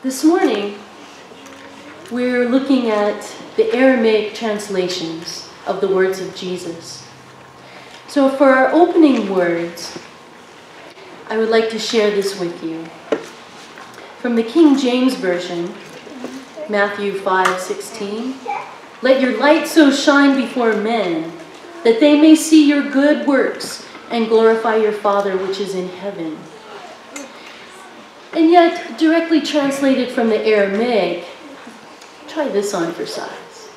This morning, we're looking at the Aramaic translations of the words of Jesus. So for our opening words, I would like to share this with you. From the King James Version, Matthew 5:16, "Let your light so shine before men, that they may see your good works and glorify your Father which is in heaven." And yet, directly translated from the Aramaic, try this on for size.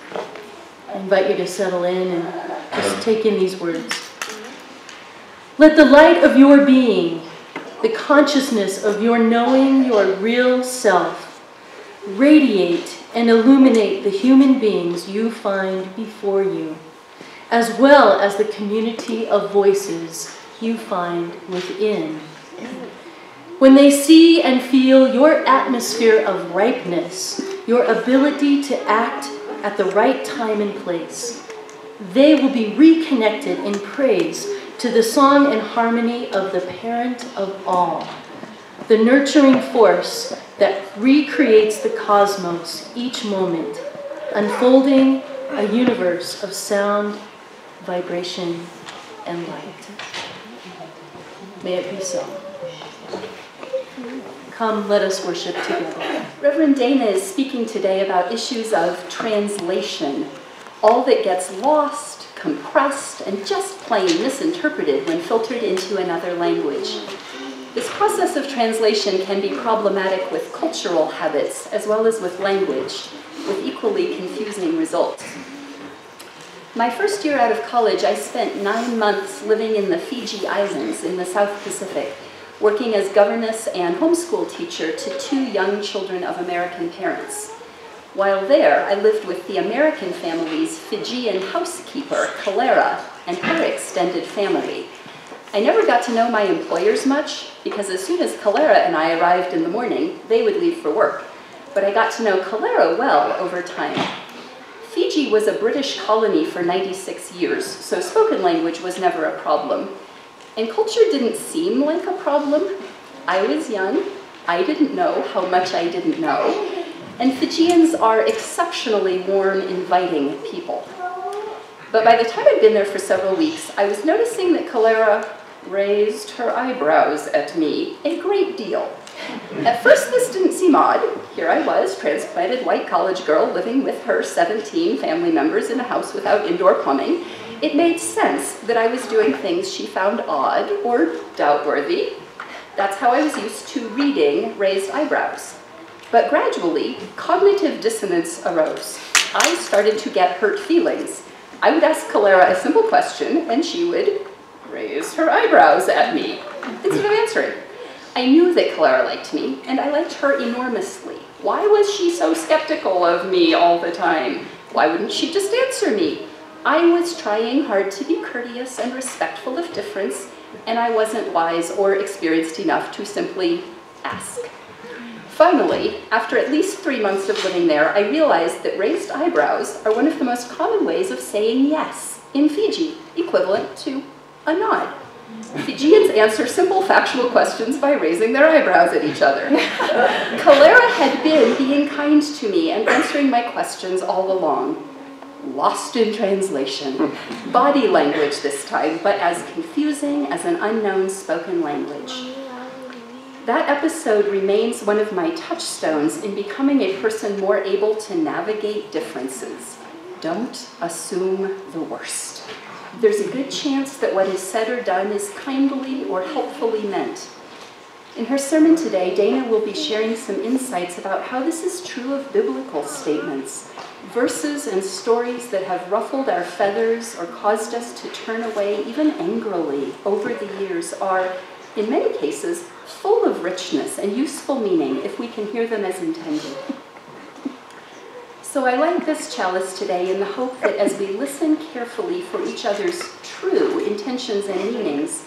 I invite you to settle in and just take in these words. "Let the light of your being, the consciousness of your knowing your real self, radiate and illuminate the human beings you find before you, as well as the community of voices you find within. When they see and feel your atmosphere of ripeness, your ability to act at the right time and place, they will be reconnected in praise to the song and harmony of the parent of all, the nurturing force that recreates the cosmos each moment, unfolding a universe of sound, vibration, and light." May it be so. Come, let us worship together. Reverend Dana is speaking today about issues of translation, all that gets lost, compressed, and just plain misinterpreted when filtered into another language. This process of translation can be problematic with cultural habits as well as with language, with equally confusing results. My first year out of college, I spent 9 months living in the Fiji Islands in the South Pacific, working as governess and homeschool teacher to 2 young children of American parents. While there, I lived with the American family's Fijian housekeeper, Clara, and her extended family. I never got to know my employers much, because as soon as Clara and I arrived in the morning, they would leave for work. But I got to know Clara well over time. Fiji was a British colony for 96 years, so spoken language was never a problem. And culture didn't seem like a problem. I was young, I didn't know how much I didn't know, and Fijians are exceptionally warm, inviting people. But by the time I'd been there for several weeks, I was noticing that Clara raised her eyebrows at me a great deal. At first this didn't seem odd. Here I was, transplanted white college girl living with her 17 family members in a house without indoor plumbing. It made sense that I was doing things she found odd or doubt-worthy. That's how I was used to reading raised eyebrows. But gradually, cognitive dissonance arose. I started to get hurt feelings. I would ask Clara a simple question, and she would raise her eyebrows at me instead of answering. I knew that Clara liked me, and I liked her enormously. Why was she so skeptical of me all the time? Why wouldn't she just answer me? I was trying hard to be courteous and respectful of difference, and I wasn't wise or experienced enough to simply ask. Finally, after at least 3 months of living there, I realized that raised eyebrows are one of the most common ways of saying yes in Fiji, equivalent to a nod. Fijians answer simple factual questions by raising their eyebrows at each other. Clara had been being kind to me and answering my questions all along. Lost in translation. Body language this time, but as confusing as an unknown spoken language. That episode remains one of my touchstones in becoming a person more able to navigate differences. Don't assume the worst. There's a good chance that what is said or done is kindly or helpfully meant. In her sermon today, Dana will be sharing some insights about how this is true of biblical statements. Verses and stories that have ruffled our feathers or caused us to turn away, even angrily, over the years are, in many cases, full of richness and useful meaning if we can hear them as intended. So I light this chalice today in the hope that as we listen carefully for each other's true intentions and meanings,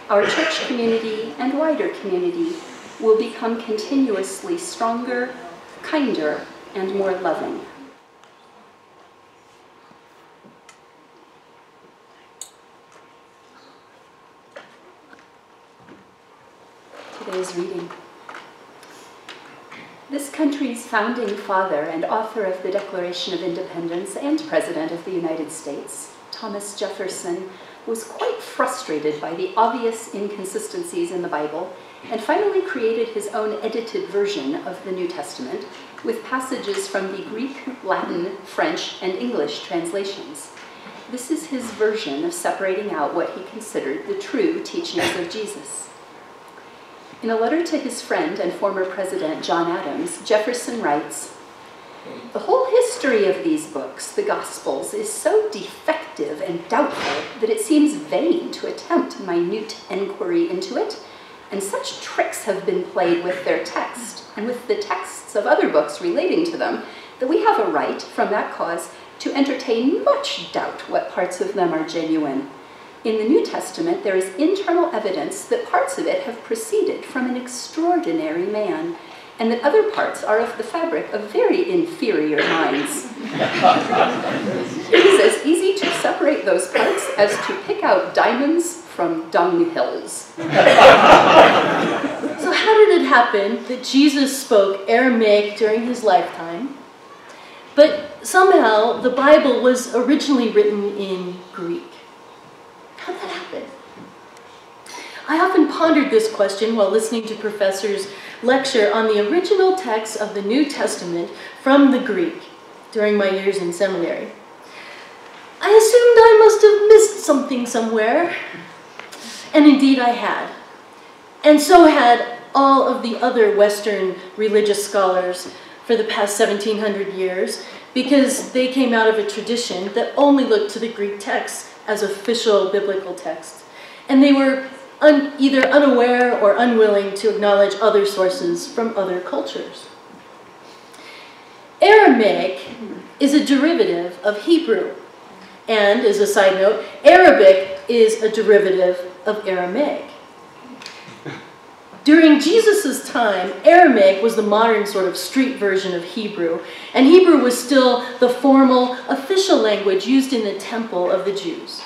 our church community and wider community will become continuously stronger, kinder, and more loving. Today's reading. This country's founding father and author of the Declaration of Independence and President of the United States, Thomas Jefferson, was quite frustrated by the obvious inconsistencies in the Bible and finally created his own edited version of the New Testament with passages from the Greek, Latin, French, and English translations. This is his version of separating out what he considered the true teachings of Jesus. In a letter to his friend and former president, John Adams, Jefferson writes, "The whole history of these books, the Gospels, is so defective and doubtful that it seems vain to attempt minute enquiry into it, and such tricks have been played with their text and with the texts of other books relating to them that we have a right, from that cause, to entertain much doubt what parts of them are genuine. In the New Testament, there is internal evidence that parts of it have proceeded from an extraordinary man, and that other parts are of the fabric of very inferior minds. It is as easy to separate those parts as to pick out diamonds from dunghills." So how did it happen that Jesus spoke Aramaic during his lifetime, but somehow the Bible was originally written in Greek? How did that happen? I often pondered this question while listening to professors lecture on the original text of the New Testament from the Greek during my years in seminary. I assumed I must have missed something somewhere, and indeed I had. And so had all of the other Western religious scholars for the past 1700 years, because they came out of a tradition that only looked to the Greek text as official biblical text. And they were either unaware or unwilling to acknowledge other sources from other cultures. Aramaic is a derivative of Hebrew. And, as a side note, Arabic is a derivative of Aramaic. During Jesus' time, Aramaic was the modern sort of street version of Hebrew, and Hebrew was still the formal, official language used in the temple of the Jews.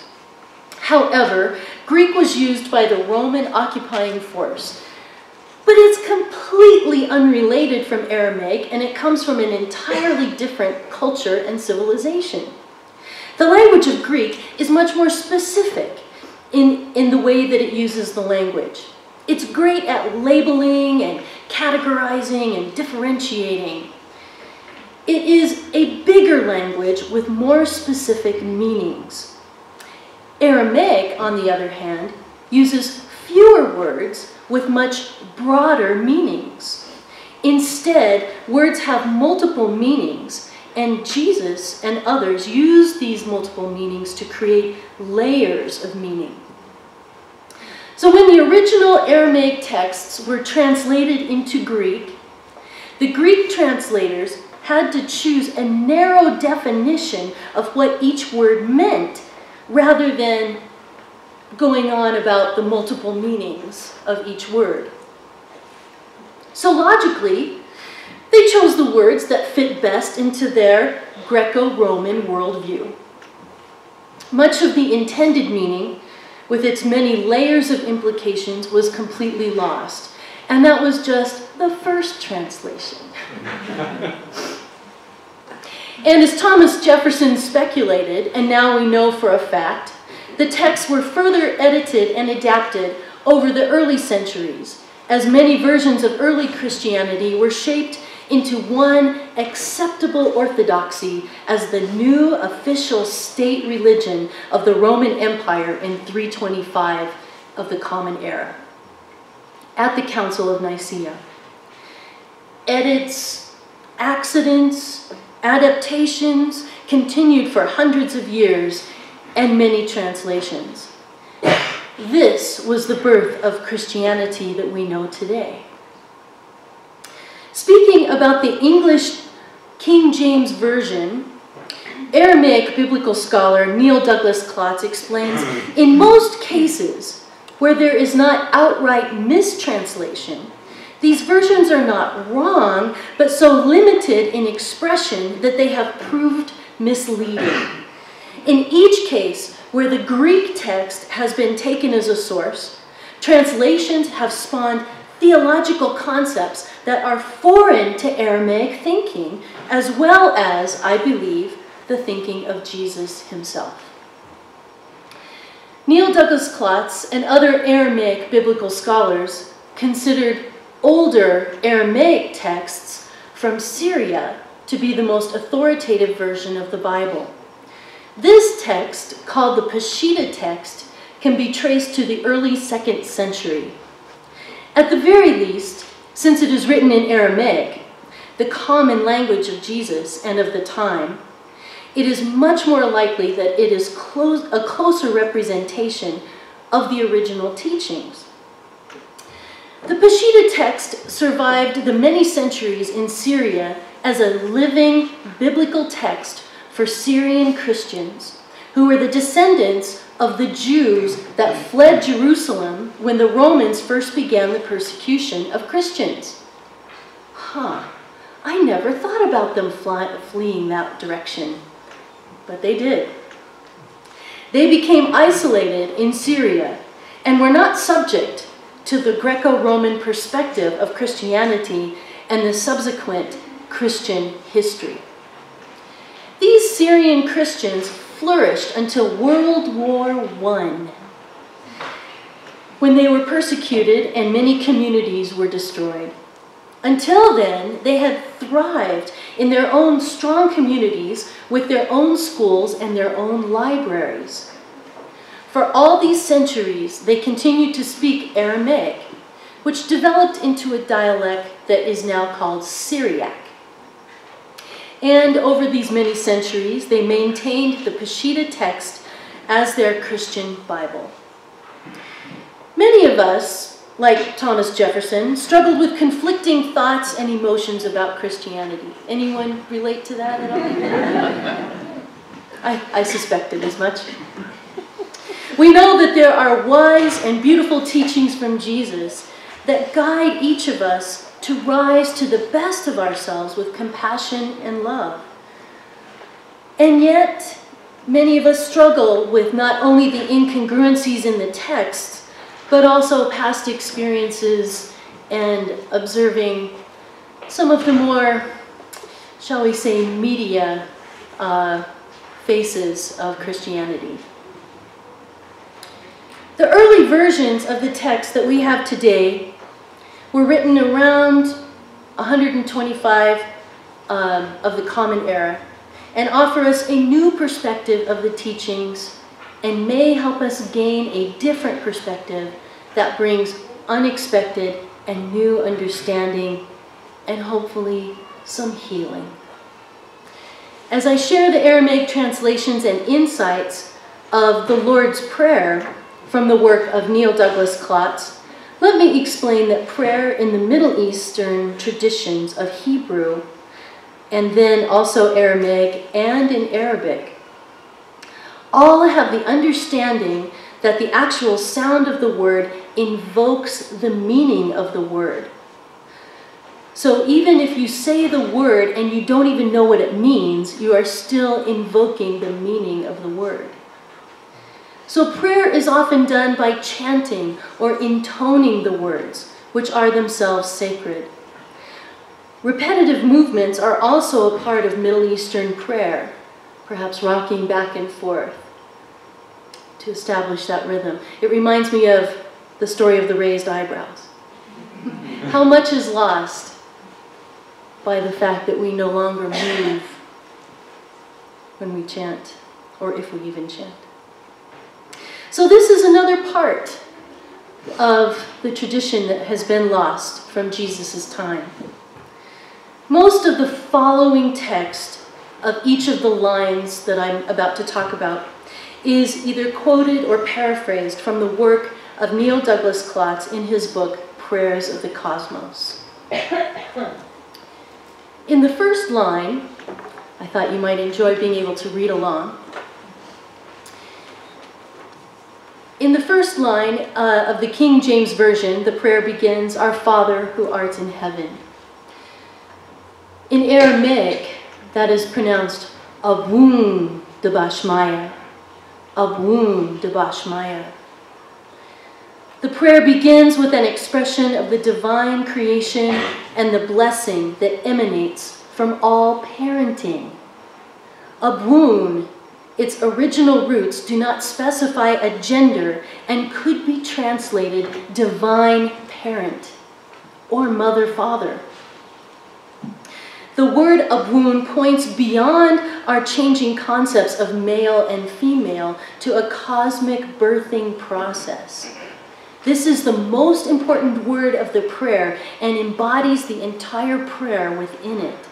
However, Greek was used by the Roman occupying force, but it's completely unrelated from Aramaic, and it comes from an entirely different culture and civilization. The language of Greek is much more specific in the way that it uses the language. It's great at labeling and categorizing and differentiating. It is a bigger language with more specific meanings. Aramaic, on the other hand, uses fewer words with much broader meanings. Instead, words have multiple meanings, and Jesus and others use these multiple meanings to create layers of meaning. So when the original Aramaic texts were translated into Greek, the Greek translators had to choose a narrow definition of what each word meant, rather than going on about the multiple meanings of each word. So logically, they chose the words that fit best into their Greco-Roman worldview. Much of the intended meaning, with its many layers of implications, was completely lost. And that was just the first translation. And as Thomas Jefferson speculated, and now we know for a fact, the texts were further edited and adapted over the early centuries, as many versions of early Christianity were shaped into one acceptable orthodoxy as the new official state religion of the Roman Empire in 325 of the Common Era, at the Council of Nicaea. Edits, accidents, adaptations continued for hundreds of years, and many translations. This was the birth of Christianity that we know today. Speaking about the English King James Version, Aramaic biblical scholar Neil Douglas Klotz explains, in most cases where there is not outright mistranslation, these versions are not wrong, but so limited in expression that they have proved misleading. In each case where the Greek text has been taken as a source, translations have spawned theological concepts that are foreign to Aramaic thinking, as well as, I believe, the thinking of Jesus himself. Neil Douglas Klotz and other Aramaic biblical scholars considered older Aramaic texts from Syria to be the most authoritative version of the Bible. This text, called the Peshitta text, can be traced to the early 2nd century. At the very least, since it is written in Aramaic, the common language of Jesus and of the time, it is much more likely that it is a closer representation of the original teachings. The Peshitta text survived the many centuries in Syria as a living biblical text for Syrian Christians who were the descendants of the Jews that fled Jerusalem when the Romans first began the persecution of Christians. I never thought about them fleeing that direction, but they did. They became isolated in Syria and were not subject to the Greco-Roman perspective of Christianity and the subsequent Christian history. These Syrian Christians flourished until World War I, when they were persecuted and many communities were destroyed. Until then, they had thrived in their own strong communities with their own schools and their own libraries. For all these centuries, they continued to speak Aramaic, which developed into a dialect that is now called Syriac. And over these many centuries, they maintained the Peshitta text as their Christian Bible. Many of us, like Thomas Jefferson, struggled with conflicting thoughts and emotions about Christianity. Anyone relate to that at all? I suspected as much. We know that there are wise and beautiful teachings from Jesus that guide each of us to rise to the best of ourselves with compassion and love. And yet, many of us struggle with not only the incongruencies in the text, but also past experiences and observing some of the more, shall we say, media faces of Christianity. The early versions of the text that we have today were written around 125 of the Common Era and offer us a new perspective of the teachings and may help us gain a different perspective that brings unexpected and new understanding and hopefully some healing. As I share the Aramaic translations and insights of the Lord's Prayer from the work of Neil Douglas Klotz, let me explain that prayer in the Middle Eastern traditions of Hebrew, and then also Aramaic and in Arabic, all have the understanding that the actual sound of the word invokes the meaning of the word. So even if you say the word and you don't even know what it means, you are still invoking the meaning of the word. So prayer is often done by chanting or intoning the words, which are themselves sacred. Repetitive movements are also a part of Middle Eastern prayer, perhaps rocking back and forth to establish that rhythm. It reminds me of the story of the raised eyebrows. How much is lost by the fact that we no longer move when we chant, or if we even chant. So this is another part of the tradition that has been lost from Jesus' time. Most of the following text of each of the lines that I'm about to talk about is either quoted or paraphrased from the work of Neil Douglas Klotz in his book, Prayers of the Cosmos. In the first line, I thought you might enjoy being able to read along. In the first line of the King James Version, the prayer begins, "Our Father who art in heaven." In Aramaic, that is pronounced Abun Debashmaya. Abun Debashmaya. The prayer begins with an expression of the divine creation and the blessing that emanates from all parenting. Abun, its original roots, do not specify a gender and could be translated divine parent or mother-father. The word abun points beyond our changing concepts of male and female to a cosmic birthing process. This is the most important word of the prayer and embodies the entire prayer within it.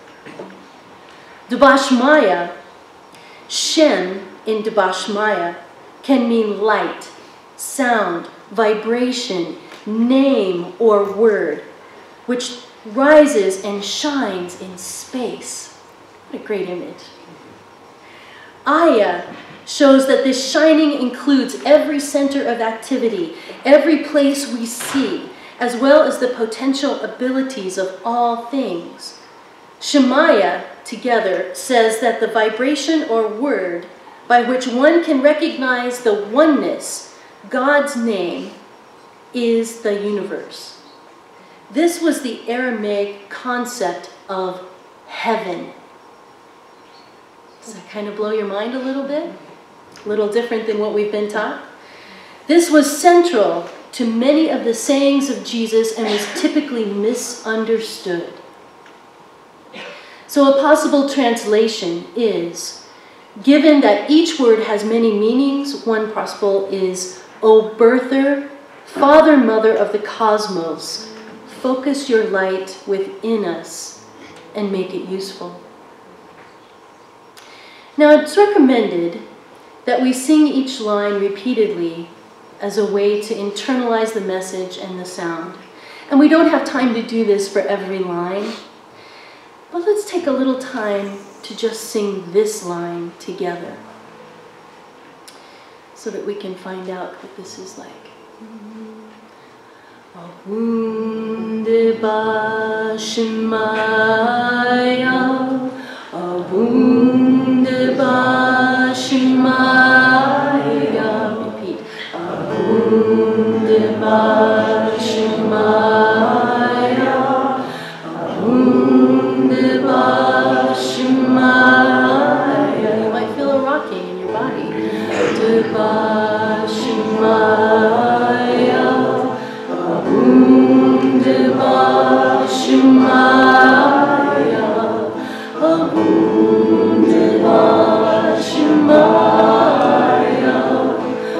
Dubashmaya, Shem in Dubashmaya, can mean light, sound, vibration, name, or word, which rises and shines in space. What a great image. Aya shows that this shining includes every center of activity, every place we see, as well as the potential abilities of all things. Shemaya, together, says that the vibration or word by which one can recognize the oneness, God's name, is the universe. This was the Aramaic concept of heaven. Does that kind of blow your mind a little bit? A little different than what we've been taught? This was central to many of the sayings of Jesus and was typically misunderstood. So a possible translation is, given that each word has many meanings, one possible is, O birther, father, mother of the cosmos, focus your light within us and make it useful. Now, it's recommended that we sing each line repeatedly as a way to internalize the message and the sound. And we don't have time to do this for every line, but let's take a little time to just sing this line together so that we can find out what this is like. Abunde Bashmaya, Abunde Bashmaya. Repeat. Abunde Bashmaya, Abunde Bashmaya. You might feel a rocking in your body. De Bashmaya, Abunde Bashmaya, Abunde Bashmaya, Abunde Bashmaya,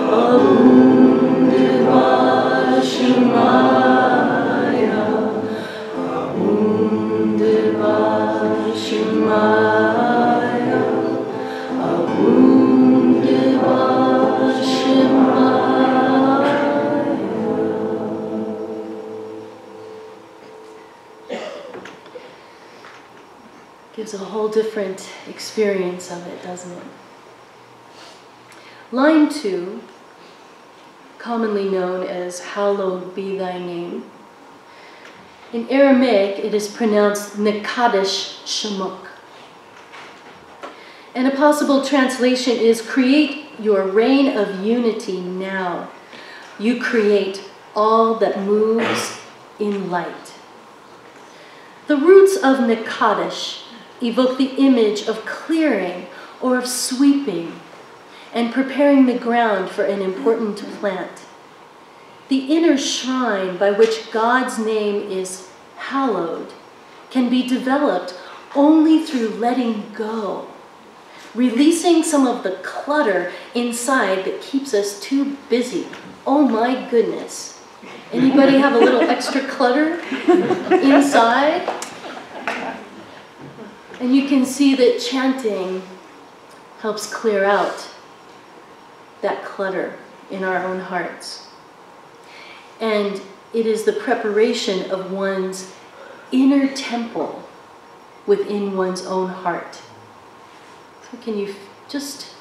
Abunde Bashmaya, Abunde Bashmaya. Gives a whole different experience of it, doesn't it? Line 2, commonly known as Hallowed Be Thy Name. In Aramaic, it is pronounced Nekadesh Shemuk. And a possible translation is, create your reign of unity now. You create all that moves in light. The roots of Nekadesh evoke the image of clearing or of sweeping and preparing the ground for an important plant. The inner shrine by which God's name is hallowed can be developed only through letting go, releasing some of the clutter inside that keeps us too busy. Oh my goodness. Anybody have a little extra clutter inside? And you can see that chanting helps clear out that clutter in our own hearts. And it is the preparation of one's inner temple within one's own heart. So can you just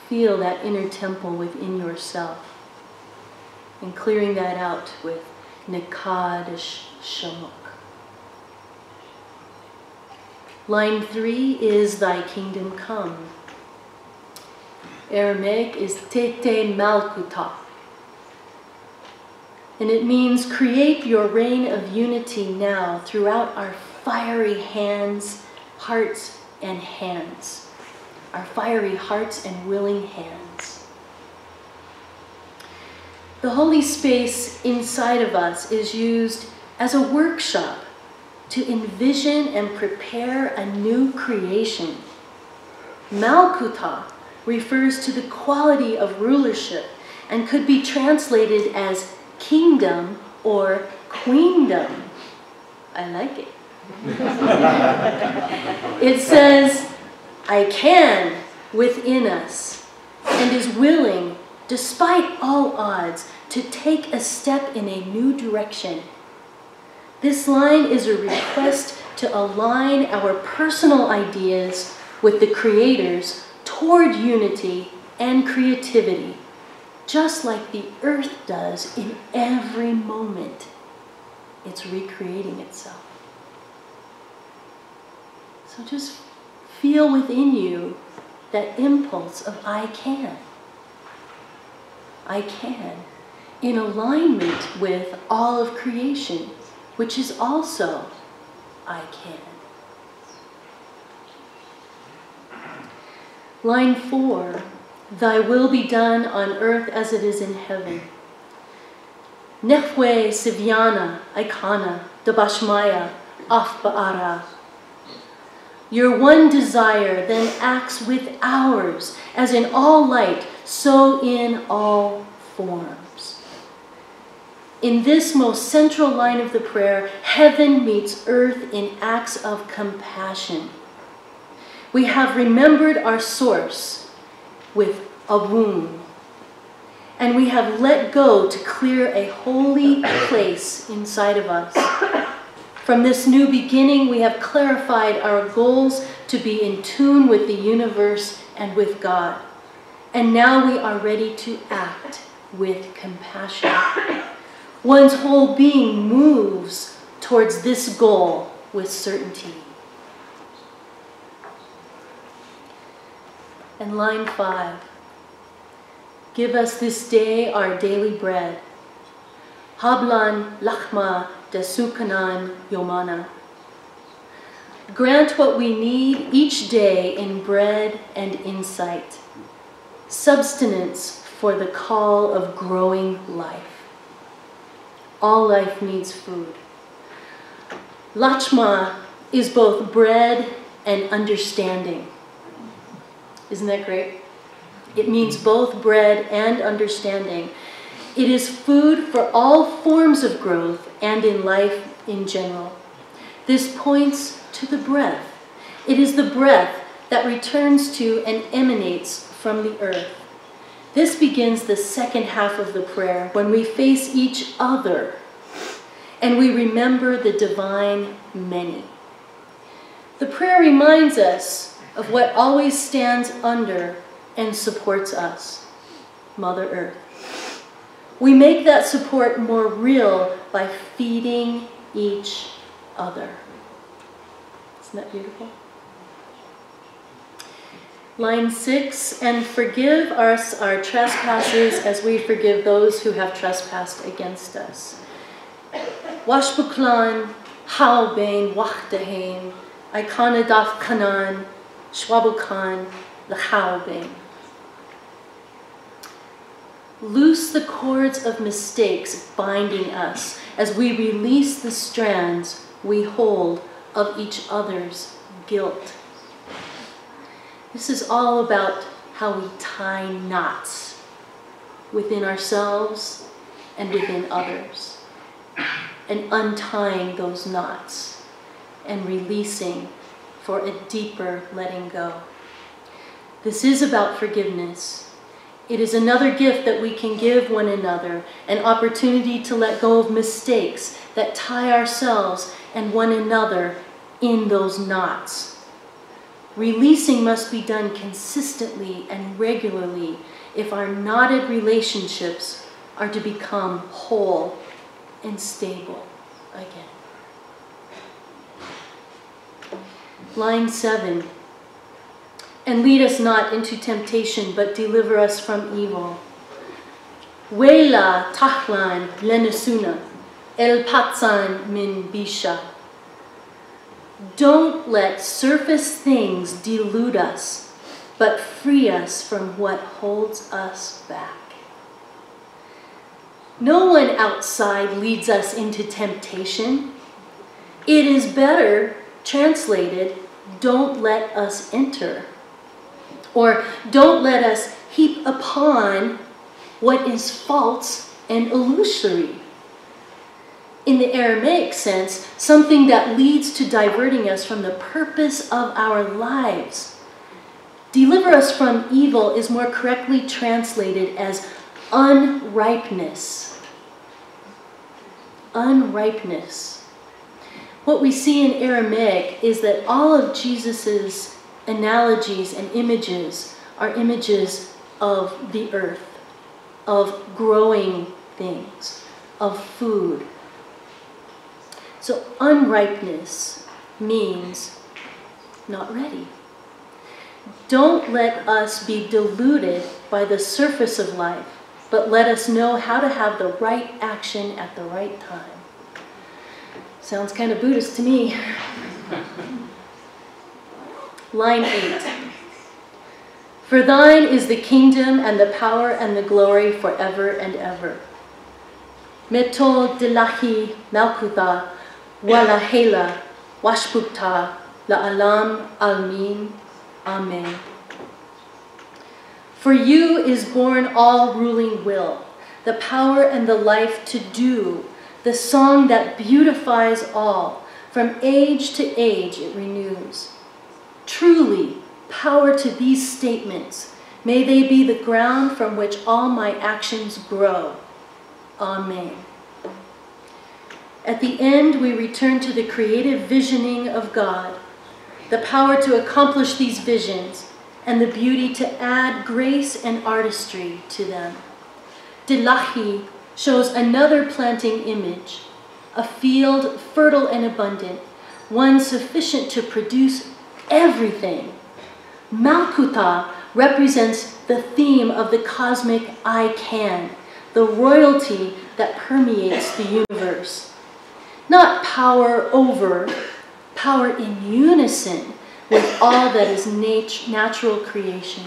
feel that inner temple within yourself and clearing that out with Nekadesh Shemuk. Line 3 is Thy Kingdom Come. Aramaic is Tete Malkuta. And it means create your reign of unity now throughout our fiery hands, hearts, and hands. Our fiery hearts and willing hands. The holy space inside of us is used as a workshop to envision and prepare a new creation. Malkuta refers to the quality of rulership and could be translated as kingdom or queendom. I like it. It says, I can within us and is willing, despite all odds, to take a step in a new direction. This line is a request to align our personal ideas with the Creator's toward unity and creativity, just like the earth does in every moment. It's recreating itself. So just feel within you that impulse of I can. I can, in alignment with all of creation, which is also I can. Line 4, thy will be done on earth as it is in heaven. Nehwe Sivyana Aikana Dabashmaya Afba'ara. Your one desire then acts with ours, as in all light, so in all forms. In this most central line of the prayer, heaven meets earth in acts of compassion. We have remembered our source with a womb, and we have let go to clear a holy place inside of us. From this new beginning, we have clarified our goals to be in tune with the universe and with God. And now we are ready to act with compassion. One's whole being moves towards this goal with certainty. And line 5. Give us this day our daily bread. Hablan lachma desukanan yomana. Grant what we need each day in bread and insight. Substance for the call of growing life. All life needs food. Lachma is both bread and understanding. Isn't that great? It means both bread and understanding. It is food for all forms of growth and in life in general. This points to the breath. It is the breath that returns to and emanates from the earth. This begins the second half of the prayer when we face each other and we remember the divine many. The prayer reminds us of what always stands under and supports us, Mother Earth. We make that support more real by feeding each other. Isn't that beautiful? Line 6, and forgive us our trespasses as we forgive those who have trespassed against us. Washbuklan, Haubein, Wachdeheim, Ikonadaf Kanan, Schwabukan, Lachaubein. Loose the cords of mistakes binding us as we release the strands we hold of each other's guilt. This is all about how we tie knots within ourselves and within others, and untying those knots and releasing for a deeper letting go. This is about forgiveness. It is another gift that we can give one another, an opportunity to let go of mistakes that tie ourselves and one another in those knots. Releasing must be done consistently and regularly if our knotted relationships are to become whole and stable again. Line 7. And lead us not into temptation, but deliver us from evil. Wela tahlan lenusuna, el patsan min bisha. Don't let surface things delude us, but free us from what holds us back. No one outside leads us into temptation. It is better translated, don't let us enter. Or don't let us heap upon what is false and illusory. In the Aramaic sense, something that leads to diverting us from the purpose of our lives. Deliver us from evil is more correctly translated as unripeness. Unripeness. What we see in Aramaic is that all of Jesus's analogies and images are images of the earth, of growing things, of food. So unripeness means not ready. Don't let us be deluded by the surface of life, but let us know how to have the right action at the right time. Sounds kind of Buddhist to me. Line 8. For thine is the kingdom and the power and the glory forever and ever. Meto delahi malkutha walahela washpukta la'alam almin. Amen. For you is born all-ruling will, the power and the life to do, the song that beautifies all. From age to age it renews. Truly, power to these statements. May they be the ground from which all my actions grow. Amen. At the end, we return to the creative visioning of God, the power to accomplish these visions, and the beauty to add grace and artistry to them. Dilahi shows another planting image, a field fertile and abundant, one sufficient to produce everything. Malkuta represents the theme of the cosmic I can, the royalty that permeates the universe. Not power over, power in unison with all that is natural creation.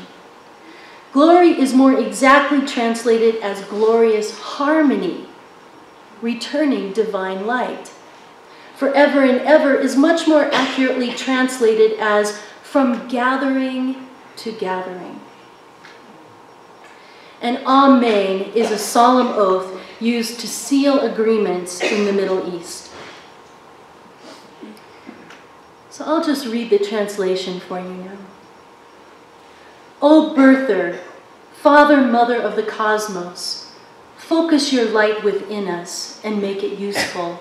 Glory is more exactly translated as glorious harmony, returning divine light. Forever and ever is much more accurately translated as from gathering to gathering. And Amen is a solemn oath used to seal agreements in the Middle East. So I'll just read the translation for you now. O birther, father, mother of the cosmos, focus your light within us and make it useful.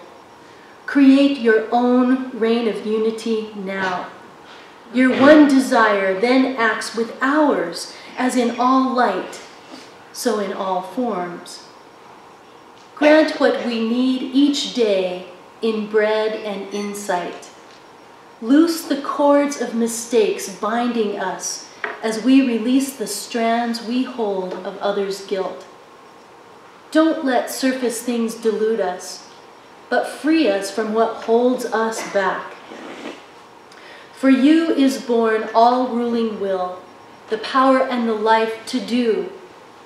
Create your own reign of unity now. Your one desire then acts with ours, as in all light, so in all forms. Grant what we need each day in bread and insight. Loose the cords of mistakes binding us as we release the strands we hold of others' guilt. Don't let surface things delude us, but free us from what holds us back. For you is born all-ruling will, the power and the life to do,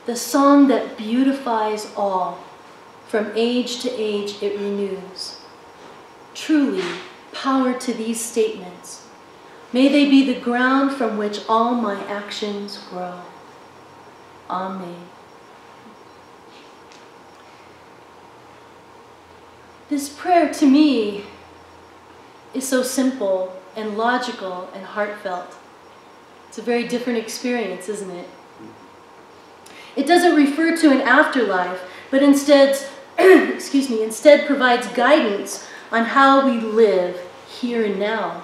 the song that beautifies all. From age to age it renews. Truly, power to these statements. May they be the ground from which all my actions grow. Amen. This prayer to me is so simple and logical and heartfelt. It's a very different experience, isn't it? It doesn't refer to an afterlife, but instead, instead provides guidance on how we live here and now.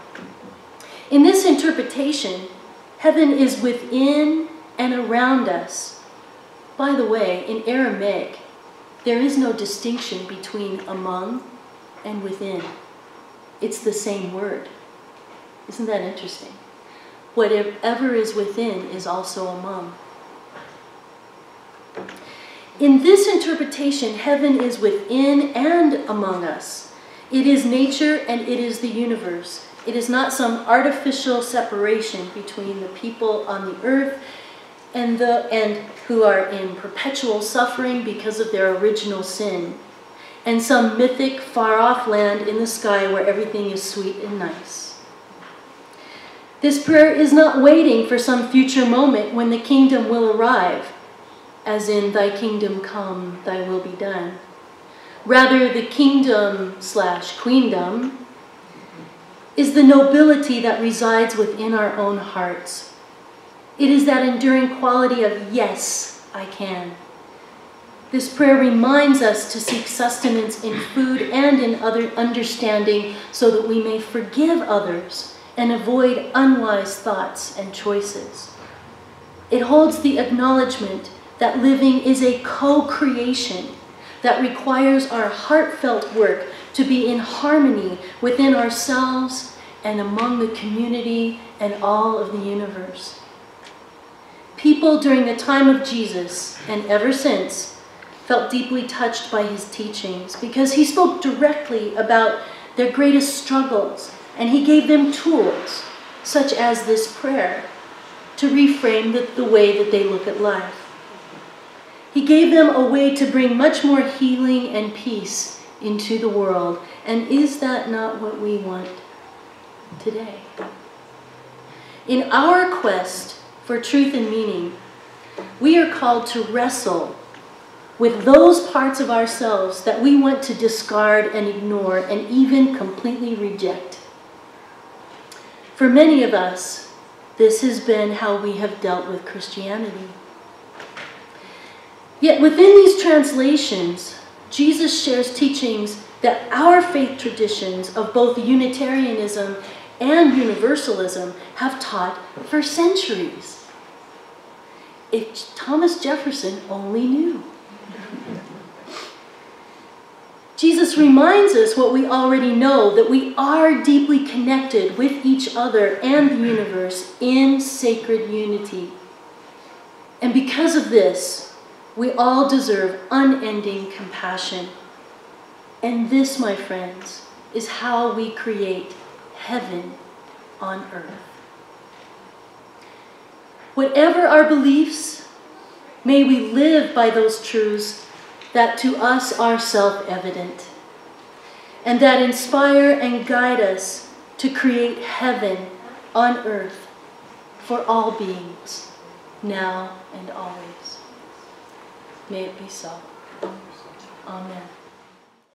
In this interpretation, heaven is within and around us. By the way, in Aramaic, there is no distinction between among and within. It's the same word. Isn't that interesting? Whatever is within is also among. In this interpretation, heaven is within and among us. It is nature and it is the universe. It is not some artificial separation between the people on the earth and who are in perpetual suffering because of their original sin, and some mythic far-off land in the sky where everything is sweet and nice. This prayer is not waiting for some future moment when the kingdom will arrive, as in, thy kingdom come, thy will be done. Rather, the kingdom/queendom is the nobility that resides within our own hearts. It is that enduring quality of, yes, I can. This prayer reminds us to seek sustenance in food and in other understanding so that we may forgive others and avoid unwise thoughts and choices. It holds the acknowledgement that living is a co-creation that requires our heartfelt work to be in harmony within ourselves and among the community and all of the universe. People during the time of Jesus, and ever since, felt deeply touched by his teachings because he spoke directly about their greatest struggles, and he gave them tools, such as this prayer, to reframe the way that they look at life. He gave them a way to bring much more healing and peace into the world. And is that not what we want today? In our quest for truth and meaning, we are called to wrestle with those parts of ourselves that we want to discard and ignore and even completely reject. For many of us, this has been how we have dealt with Christianity. Yet within these translations, Jesus shares teachings that our faith traditions of both Unitarianism and Universalism have taught for centuries. If Thomas Jefferson only knew. Jesus reminds us what we already know, that we are deeply connected with each other and the universe in sacred unity. And because of this, we all deserve unending compassion. And this, my friends, is how we create heaven on earth. Whatever our beliefs, may we live by those truths that to us are self-evident, and that inspire and guide us to create heaven on earth for all beings, now and always. May it be so.